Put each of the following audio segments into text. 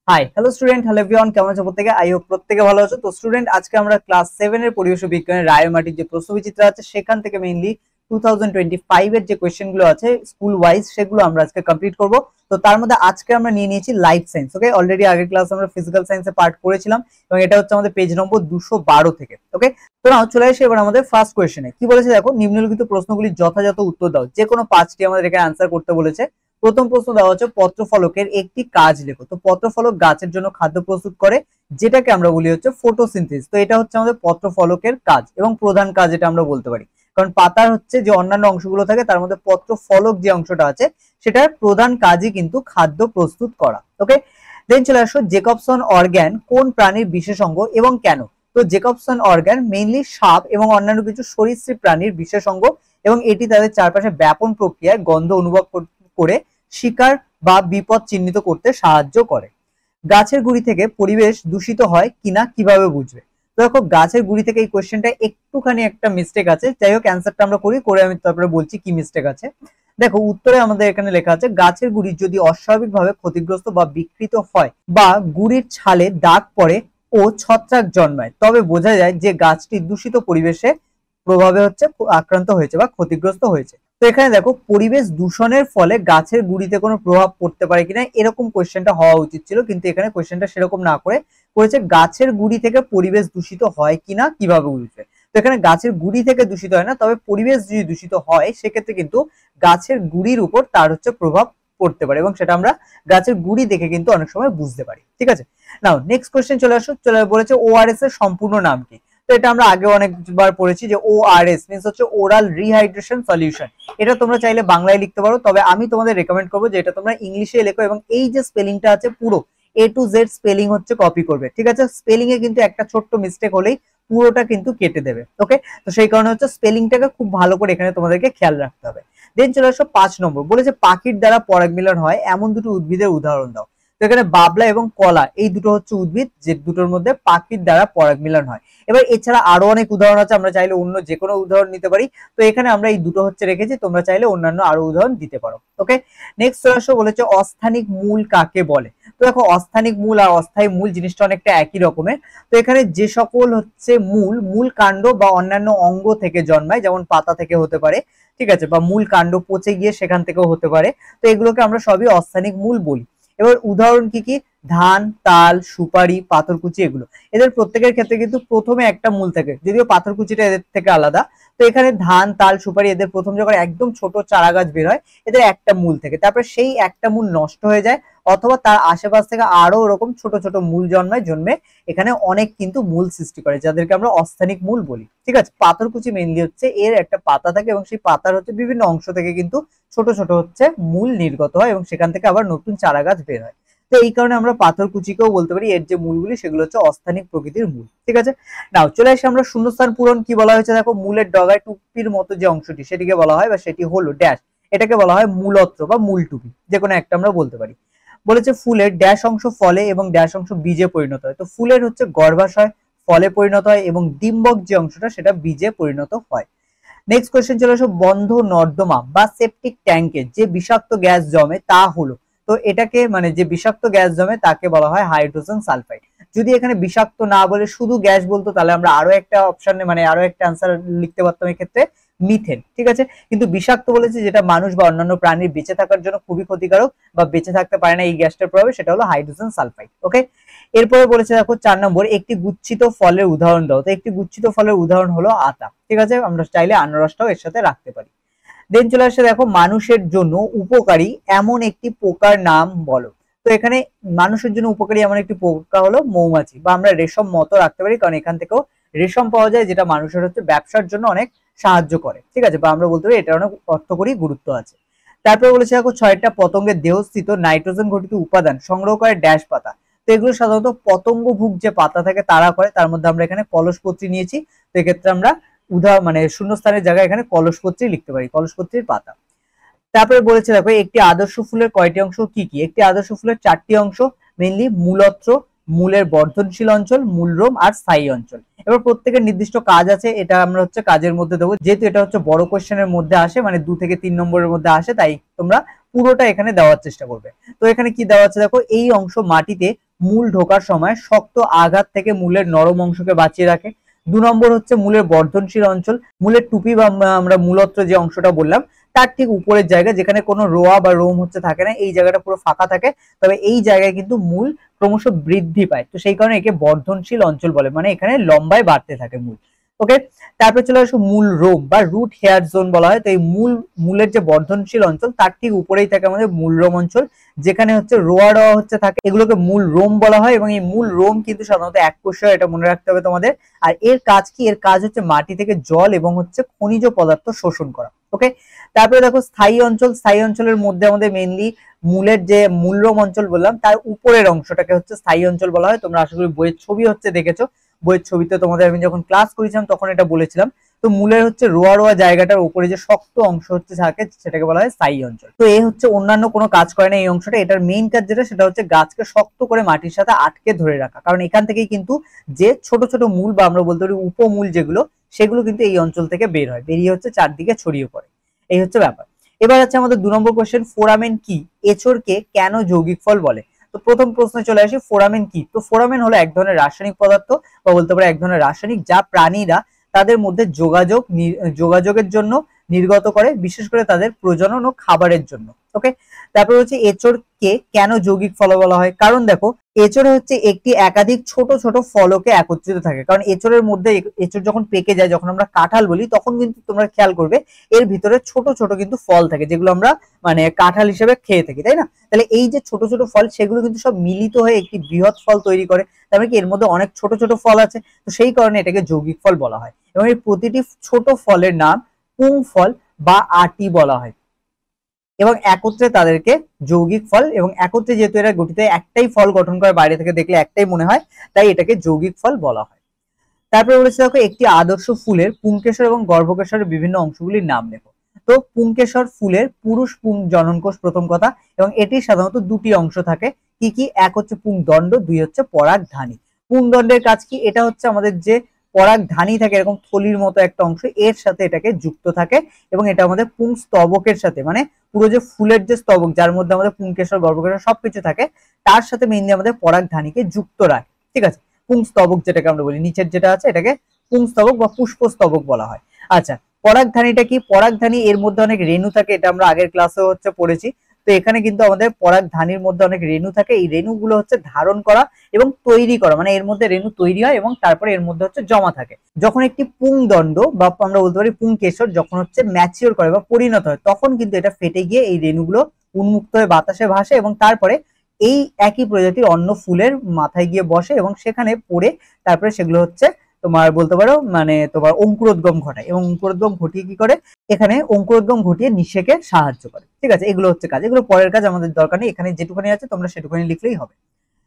Hi hello student, hello everyone, কেমন আছো প্রত্যেকে? আই হোপ প্রত্যেকে ভালো আছো। তো স্টুডেন্ট, আজকে আমরা ক্লাস 7 এর পরিবেশ বিজ্ঞানের রায়মাটির যে প্রশ্নবিচিত্র আছে সেখান থেকে মেইনলি 2025 এর যে কোশ্চেন গুলো আছে স্কুল ওয়াইজ সেগুলো আমরা আজকে কমপ্লিট করব। তো তার মধ্যে আজকে আমরা নিয়ে নিয়েছি লাইফ সায়েন্স। ওকে, অলরেডি আগের ক্লাস আমরা ফিজিক্যাল সায়েন্সে পার্ট করেছিলাম এবং এটা হচ্ছে আমাদের পেজ নম্বর 212 থেকে। ওকে, তো নাও চলে আসি এবার আমাদের ফার্স্ট কোশ্চেনে। কি বলেছে দেখো, নিম্নলিখিত প্রশ্নগুলির যথাযথ উত্তর দাও। যে কোনো 5টি আমাদের এখানে আনসার করতে বলেছে। প্রথম প্রশ্ন দেওয়া হচ্ছে পত্রফলকের একটি কাজ লেখো। তো পত্রফলক গাছের জন্য খাদ্য প্রস্তুত করে, যেটাকে আমরা বলি হচ্ছে ফটোসিনথেসিস। তো এটা হচ্ছে আমাদের পত্রফলকের কাজ এবং প্রধান কাজ এটা আমরা বলতে পারি, কারণ পাতার হচ্ছে যে অন্যান্য অংশগুলো থাকে তার মধ্যে পত্রফলক যে অংশটা আছে সেটার প্রধান কাজই কিন্তু খাদ্য প্রস্তুত করা। ওকে, দেন চলে আসো জেকবসন অর্গান কোন প্রাণীর বিশেষ অঙ্গ এবং কেন? তো জেকবসন অর্গান মেইনলি সাপ এবং অন্যান্য কিছু সরীসৃপ প্রাণীর বিশেষ অঙ্গ এবং এটি তাদের চারপাশে ব্যাপন প্রক্রিয়ায় গন্ধ অনুভব করে শিকার বা বিপদ চিহ্নিত করতে সাহায্য করে। গাছের গুড়ি থেকে পরিবেশ দূষিত হয় কিনা কিভাবে বুঝবে? তো দেখো, গাছের গুড়ি থেকে এই কোশ্চেনটা একটুখানি একটা মিস্টেক আছে। যাই হোক, অ্যান্সারটা আমরা করে আমি তারপরে বলছি কি মিস্টেক আছে। দেখো, উত্তরে আমাদের এখানে লেখা আছে গাছের গুড়ি যদি অস্বাভাবিকভাবে ক্ষতিগ্রস্ত বা বিকৃত হয় বা গুড়ির ছালে দাগ পড়ে ও ছত্রাক জন্মায়, তবে বোঝা যায় যে গাছটি দূষিত পরিবেশে প্রভাবে হচ্ছে আক্রান্ত হয়েছে বা ক্ষতিগ্রস্ত হয়েছে। তো এখানে দেখো, পরিবেশ দূষণের ফলে গাছের গুড়িতে কোনো প্রভাব পড়তে পারে কিনা এরকম কোশ্চেনটা হওয়া উচিত ছিল, কিন্তু এখানে কোশ্চেনটা সেরকম না করে করেছে গাছের গুড়ি থেকে পরিবেশ দূষিত হয় কিনা কিভাবে বুঝবে। তো এখানে গাছের গুড়ি থেকে দূষিত হয় না, তবে পরিবেশ যদি দূষিত হয় সেক্ষেত্রে কিন্তু গাছের গুড়ির উপর তার হচ্ছে প্রভাব পড়তে পারে এবং সেটা আমরা গাছের গুড়ি দেখে কিন্তু অনেক সময় বুঝতে পারি। ঠিক আছে, নাও নেক্সট কোশ্চেন চলে আসো। চলে বলেছে ওআরএস এর সম্পূর্ণ নাম কি? তো এটা আমরা আগে অনেকবার পড়েছি যে ওআরএস মিন্স হচ্ছে ওরাল রিহাইড্রেশন সলিউশন। এটা তোমরা চাইলে বাংলায় লিখতে পারো, তবে আমি তোমাদের রেকমেন্ড করবো যে এটা তোমরা ইংলিশে লেখো এবং এই যে স্পেলিংটা আছে পুরো এ টু জেড স্পেলিং হচ্ছে কপি করবে। ঠিক আছে, স্পেলিং এ কিন্তু একটা ছোট্ট মিস্টেক হলেই পুরোটা কিন্তু কেটে দেবে। ওকে, তো সেই কারণে হচ্ছে স্পেলিংটাকে খুব ভালো করে এখানে তোমাদেরকে খেয়াল রাখতে হবে। দেন চলে আসো 5 নম্বর। বলেছে পাখির দ্বারা পরাগ মিলন হয় এমন দুটো উদ্ভিদের উদাহরণ দাও। তো এখানে বাবলা এবং কলা এই দুটো হচ্ছে উদ্ভিদ যে দুটোর মধ্যে পাখির দ্বারা পরাগ মিলন হয়। এবার এছাড়া আরো অনেক উদাহরণ আছে, আমরা চাইলে অন্য যে কোনো উদাহরণ নিতে পারি। তো এখানে আমরা এই দুটো হচ্ছে রেখেছি, তোমরা চাইলে অন্যান্য আরো উদাহরণ দিতে পারো। ওকে, নেক্সট চলে আসো। বলেছে অস্থানিক মূল কাকে বলে? তো দেখো, অস্থানিক মূল আর অস্থায়ী মূল জিনিসটা অনেকটা একই রকমের। তো এখানে যে সকল হচ্ছে মূল কাণ্ড বা অন্যান্য অঙ্গ থেকে জন্মায়, যেমন পাতা থেকে হতে পারে, ঠিক আছে, বা মূল কাণ্ড পচে গিয়ে সেখান থেকেও হতে পারে, তো এগুলোকে আমরা সবই অস্থানিক মূল বলি। এবার উদাহরণ কি কি? ধান, তাল, সুপারি, পাথরকুচি এগুলো। এদের প্রত্যেকের ক্ষেত্রে কিন্তু প্রথমে একটা মূল থাকে, যদিও পাথরকুচিটা এদের থেকে আলাদা। তো এখানে ধান, তাল, সুপারি এদের প্রথম যখন একদম ছোট চারা গাছ বের হয় এদের একটা মূল থেকে, তারপরে সেই একটা মূল নষ্ট হয়ে যায় অথবা তার আশেপাশ থেকে আরো ওরকম ছোট ছোট মূল জন্মে এখানে অনেক কিন্তু মূল সৃষ্টি করে, যাদেরকে আমরা অস্থানিক মূল বলি। ঠিক আছে, পাথরকুচি মেইনলি হচ্ছে এর একটা পাতা থাকে এবং সেই পাতার হচ্ছে বিভিন্ন অংশ থেকে কিন্তু ছোট ছোট হচ্ছে মূল নির্গত হয় এবং সেখান থেকে আবার নতুন চারা গাছ বের হয়। তো এই কারণে আমরা পাথরকুচিকেও বলতে পারি এর যে মূলগুলি সেগুলো হচ্ছে অস্থানিক প্রকৃতির মূল। ঠিক আছে, নাও চলে আসি আমরা শূন্যস্থান পূরণ। কি বলা হয়েছে দেখো, মূলের ডগায় টুপির মতো যে অংশটি সেটিকে বলা হয় বা সেটি হলো ড্যাশ, এটাকে বলা হয় মূলত্র বা মূল টুপি, যে কোনো একটা আমরা বলতে পারি। বলেছে ফুলের ড্যাশ অংশ ফলে এবং ড্যাশ অংশ বীজে পরিণত হয়। তো ফুলের হচ্ছে গর্ভাশয় ফলে পরিণত হয় এবং ডিম্বক যে অংশটা সেটা বীজে পরিণত হয়। নেক্সট কোয়েশ্চেন চলে আসো, বন্ধ নর্দমা বা সেপটিক ট্যাঙ্কে যে বিষাক্ত গ্যাস জমে তা হলো। তো এটাকে মানে যে বিষাক্ত গ্যাস জমে তাকে বলা হয় হাইড্রোজেন সালফাইড। যদি এখানে বিষাক্ত না বলে শুধু গ্যাস বলতো তাহলে আমরা আরো একটা অপশনে মানে আরো একটা আনসার লিখতে পারতাম, এক্ষেত্রে মিথেন। ঠিক আছে, কিন্তু বিষাক্ত বলেছে যেটা মানুষ বা অন্যান্য প্রাণীর বেঁচে থাকার জন্য খুবই ক্ষতিকারক বা বেঁচে থাকতে পারে না এই গ্যাসটার প্রভাবে, সেটা হলো হাইড্রোজেন সালফাইড। ওকে, এরপরে বলেছে দেখো 4 নম্বর, একটি গুচ্ছিত ফলের উদাহরণ দাও। তো একটি গুচ্ছিত ফলের উদাহরণ হলো আতা। ঠিক আছে, আমরা চাইলে আনারসটাও এর সাথে রাখতে পারি। দেন চলে আসে দেখো, মানুষের জন্য উপকারী এমন একটি পোকার নাম বলো। তো এখানে মানুষের জন্য উপকারী এমন একটি পোকা হলো মৌমাছি, বা আমরা রেশম মতো রাখতে পারি, কারণ এখান থেকেও রেশম পাওয়া যায় যেটা মানুষের হচ্ছে ব্যবসার জন্য অনেক সাহায্য করে। ঠিক আছে, বা আমরা বলতে পারি এটা অনেক অর্থকরী গুরুত্ব আছে। তারপরে বলেছে দেখো, 6টা পতঙ্গের দেহস্থিত নাইট্রোজেন ঘটিত উপাদান সংগ্রহ করে ড্যাশ পাতা। তো এগুলো সাধারণত পতঙ্গভুক যে পাতা থাকে তারা করে, তার মধ্যে আমরা এখানে কলসপত্রী নিয়েছি। তো এক্ষেত্রে আমরা মানে শূন্যস্থানের জায়গায় এখানে কলসপত্রী লিখতে পারি, কলসপত্রীর পাতা। তারপরে বলেছে দেখো, একটি আদর্শ ফুলের কয়টি অংশ কি কি? একটি আদর্শ ফুলের 4টি অংশ, মেইনলি মূলত্র, মূলের বর্ধনশীল অঞ্চল, মূলরোম আর স্থায়ী অঞ্চল। এবার প্রত্যেকের নির্দিষ্ট কাজ আছে, এটা আমরা হচ্ছে কাজের মধ্যে দেবো, যেহেতু এটা হচ্ছে বড় কোশ্চেনের মধ্যে আসে, মানে 2 থেকে 3 নম্বরের মধ্যে আসে, তাই তোমরা পুরোটা এখানে দেওয়ার চেষ্টা করবে। তো এখানে কি দেওয়া আছে দেখো, এই অংশ মাটিতে মূল ঢোকার সময় শক্ত আঘাত থেকে মূলের নরম অংশকে বাঁচিয়ে রাখে। 2 নম্বর হচ্ছে মূলের বর্ধনশীল অঞ্চল, মূলের টুপি বা আমরা মূলত্র যে অংশটা বললাম তার ঠিক উপরের জায়গা যেখানে কোনো রোয়া বা রোম হচ্ছে থাকে না, এই জায়গাটা পুরো ফাঁকা থাকে, তবে এই জায়গায় কিন্তু মূল ক্রমশ বৃদ্ধি পায়, তো সেই কারণে একে বর্ধনশীল অঞ্চল বলে, মানে এখানে লম্বায় বাড়তে থাকে মূল। ওকে, তারপরে চলে আসো মূল রোম বা রুট হেয়ার জোন বলা হয়। তো এই মূলের যে বর্ধনশীল অঞ্চল তার ঠিক উপরেই থাকে আমাদের মূল রোম অঞ্চল, যেখানে হচ্ছে রোয়া রোয়া হচ্ছে থাকে, এগুলোকে মূল রোম বলা হয়। এবং এই মূল রোম কিন্তু সাধারণত এককোষীয়, এটা মনে রাখতে হবে তোমাদের। আর এর কাজ কি? এর কাজ হচ্ছে মাটি থেকে জল এবং হচ্ছে খনিজ পদার্থ শোষণ করা। ওকে, তারপরে দেখো স্থায়ী অঞ্চল। স্থায়ী অঞ্চলের মধ্যে আমাদের মেইনলি মূলের যে মূলরোম অঞ্চল বললাম তার উপরের অংশটাকে হচ্ছে স্থায়ী অঞ্চল বলা হয়। তোমরা আশা করি বইয়ের ছবি হচ্ছে দেখেছো, বইয়ের ছবিতে তোমাদের আমি যখন ক্লাস করেছিলাম তখন এটা বলেছিলাম। তো মূলের হচ্ছে রোয়া রোয়া জায়গাটার উপরে যে শক্ত অংশ হচ্ছে থাকে সেটাকে বলা হয় স্থায়ী অঞ্চল। তো এই হচ্ছে অন্যান্য কোনো কাজ করে না এই অংশটা, এটার মেইন কাজ যেটা সেটা হচ্ছে গাছকে শক্ত করে মাটির সাথে আটকে ধরে রাখা, কারণ এখান থেকেই কিন্তু যে ছোট ছোট মূল বা আমরা বলতে পারি উপমূল যেগুলো, সেগুলো কিন্তু এই অঞ্চল থেকে বের হয়, বেরিয়ে হচ্ছে চারদিকে ছড়িয়ে পড়ে। এই হচ্ছে ব্যাপার। এবার আছে আমাদের 2 নম্বর কোশ্চেন, ফোরামেন কি? এঁচড়কে কেন যৌগিক ফল বলে? তো প্রথম প্রশ্নে চলে আসি, ফোরামেন কি? তো ফোরামেন হলো এক ধরনের রাসায়নিক পদার্থ বা বলতে পারে এক ধরনের রাসায়নিক, যা প্রাণীরা তাদের মধ্যে যোগাযোগের জন্য নির্গত করে, বিশেষ করে তাদের প্রজনন ও খাবারের জন্য। ওকে, তারপর হচ্ছে এঁচড়কে কেন যৌগিক ফল বলা হয়? কারণ দেখো এঁচড় হচ্ছে একটি একাধিক ছোট ছোট ফলকে একত্রিত থাকে, কারণ এঁচড়ের মধ্যে, এঁচড় যখন পেকে যায়, যখন আমরা কাঁঠাল বলি তখন কিন্তু তোমরা খেয়াল করবে এর ভিতরে ছোট ছোট কিন্তু ফল থাকে, যেগুলো আমরা মানে কাঁঠাল হিসেবে খেয়ে থাকি, তাই না? তাহলে এই যে ছোট ছোট ফল সেগুলো কিন্তু সব মিলিত হয়ে একটি বৃহৎ ফল তৈরি করে, তার মানে কি এর মধ্যে অনেক ছোট ছোট ফল আছে, তো সেই কারণে এটাকে যৌগিক ফল বলা হয়। এবং এই প্রতিটি ছোট ফলের নাম পুং ফল বা আটি বলা হয়, এবং একত্রে তাদেরকে যৌগিক ফল, এবং একত্রে যেহেতু এরা গঠিত একটাই ফল গঠন করে, বাইরে থেকে দেখলে একটাই মনে হয়, তাই এটাকে যৌগিক ফল বলা হয়। তারপরে বলেছে দেখো একটি আদর্শ ফুলের পুংকেশর এবং গর্ভকেশরের বিভিন্ন অংশগুলির নাম লেখো। তো পুংকেশর ফুলের পুরুষ পুং জননকোষ প্রথম কথা, এবং এটি সাধারণত দুটি অংশ থাকে। কি কি? এক হচ্ছে পুংদণ্ড, দুই হচ্ছে পরাগধানী। পুংদণ্ডের কাজ কি? এটা হচ্ছে আমাদের যে পরাগধানী থাকে এরকম থলির মতো একটা অংশ, এর সাথে এটাকে যুক্ত থাকে, এবং এটা আমাদের পুং স্তবকের সাথে, মানে পুরো যে ফুলের যে স্তবক যার মধ্যে আমাদের পুংকেশর গর্ভকেশর সবকিছু থাকে, তার সাথে মেইনলি আমাদের পরাগধানীকে যুক্ত রাখে। ঠিক আছে, পুংস্তবক যেটাকে আমরা বলি, নিচের যেটা আছে এটাকে পুংস্তবক বা পুষ্পস্তবক বলা হয়। আচ্ছা, পরাগধানীটা কি? পরাগধানী এর মধ্যে অনেক রেণু থাকে, এটা আমরা আগের ক্লাসে হচ্ছে পড়েছি। তো এখানে কিন্তু আমাদের পরাগধানীর মধ্যে অনেক রেণু থাকে, এই রেণুগুলো হচ্ছে ধারণ করা এবং তৈরি করা, মানে এর মধ্যে রেণু তৈরি হয় এবং তারপরে এর মধ্যে হচ্ছে জমা থাকে। যখন একটি পুংদণ্ড বা আমরা বলতে পারি পুংকেশর যখন হচ্ছে ম্যাচিওর করে বা পরিণত হয়, তখন কিন্তু এটা ফেটে গিয়ে এই রেণুগুলো উন্মুক্ত হয়ে বাতাসে ভাসে, এবং তারপরে এই একই প্রজাতির অন্য ফুলের মাথায় গিয়ে বসে এবং সেখানে পড়ে তারপরে সেগুলো হচ্ছে তোমার বলতে পারো মানে তোমার অঙ্কুরোদ্গম ঘটায়, এবং অঙ্কুরোদ্গম ঘটিয়ে কি করে? এখানে অঙ্কুরোদ্গম ঘটিয়ে নিষেকে সাহায্য করে। ঠিক আছে, এগুলো হচ্ছে কাজ, এগুলো পরের কাজ, আমাদের দরকার নেই, এখানে যেটুখানি আছে তোমরা সেটুখানি লিখলেই হবে।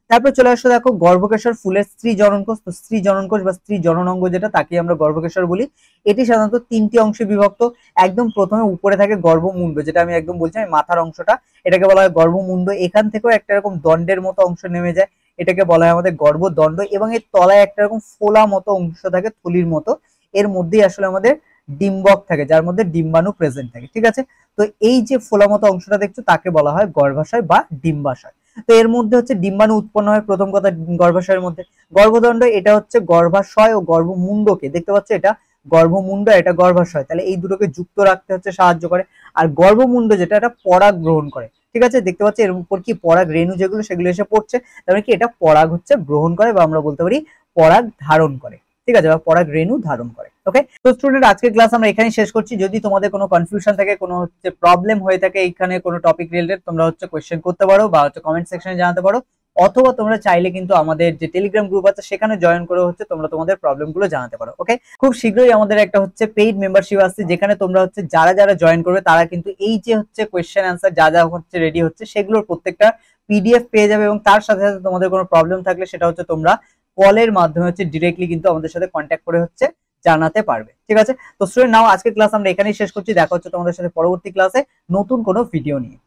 তারপর চলে আসো দেখো গর্ভকেশর ফুলের স্ত্রী জননকোষ। তো স্ত্রী জননকোষ বা স্ত্রী জননাঙ্গ যেটা, তাকে আমরা গর্ভকেশর বলি। এটি সাধারণত 3টি অংশে বিভক্ত। একদম প্রথমে উপরে থাকে গর্ভমুণ্ড, যেটা আমি একদম বলছি, আমি মাথার অংশটা, এটাকে বলা হয় গর্ভমুণ্ড। এখান থেকেও একটা এরকম দণ্ডের মতো অংশ নেমে যায়, এটাকে বলা হয় আমাদের গর্ভদণ্ড, এবং এর তলায় একটা এরকম ফোলা মতো অংশ থাকে থলির মতো, এর মধ্যেই আসলে আমাদের ডিম্বক থাকে, যার মধ্যে ডিম্বাণু প্রেজেন্ট থাকে। ঠিক আছে, তো এই যে ফোলা মতো অংশটা দেখছো তাকে বলা হয় গর্ভাশয় বা ডিম্বাশয়। তো এর মধ্যে হচ্ছে ডিম্বাণু উৎপন্ন হয় প্রথম কথা গর্ভাশয়ের মধ্যে। গর্ভদণ্ড এটা হচ্ছে গর্ভাশয় ও গর্ভমুণ্ডকে, দেখতে পাচ্ছ এটা গর্ভমুণ্ড, এটা গর্ভাশয়, তাহলে এই দুটোকে যুক্ত রাখতে হচ্ছে সাহায্য করে। আর গর্ভমুণ্ড যেটা, এটা পরাগ গ্রহণ করে। ঠিক আছে, দেখতে পাচ্ছ এর উপর কি পরাগ রেণু যেগুলো সেগুলো এসে পড়ছে, তাহলে কি এটা পরাগ হচ্ছে গ্রহণ করে, বা আমরা বলতে পারি পরাগ ধারণ করে। ঠিক আছে, বা পরাগ রেণু ধারণ করে। ওকে, তো স্টুডেন্ট আজকের ক্লাস আমরা এখানেই শেষ করছি। যদি তোমাদের কোনো কনফিউশন থাকে, কোনো হচ্ছে প্রবলেম হয়ে থাকে এখানে কোনো টপিক রিলেটেড, তোমরা হচ্ছে কোয়েশ্চেন করতে পারো বা হচ্ছে কমেন্ট সেকশনে জানাতে পারো, অথবা তোমরা চাইলে কিন্তু আমাদের যে টেলিগ্রাম গ্রুপ আছে সেখানে জয়েন করে হচ্ছে তোমরা তোমাদের প্রবলেম গুলো জানাতে পারো। ওকে, খুব শীঘ্রই আমাদের একটা হচ্ছে পেইড মেম্বারশিপ আসছে, যেখানে তোমরা হচ্ছে যারা যারা জয়েন করবে তারা কিন্তু এই যে হচ্ছে কোয়েশ্চেন অ্যান্সার যা যা হচ্ছে রেডি হচ্ছে সেগুলোর প্রত্যেকটা পিডিএফ পেয়ে যাবে, এবং তার সাথে সাথে তোমাদের কোনো প্রবলেম থাকলে সেটা হচ্ছে তোমরা কলের মাধ্যমে হচ্ছে ডিরেক্টলি কিন্তু আমাদের সাথে কন্ট্যাক্ট করে হচ্ছে জানাতে পারবে। ঠিক আছে, তো স্টুডেন্ট নাও আজকের ক্লাস আমরা এখানেই শেষ করছি। দেখা হচ্ছে তোমাদের সাথে পরবর্তী ক্লাসে নতুন কোনো ভিডিও নিয়ে।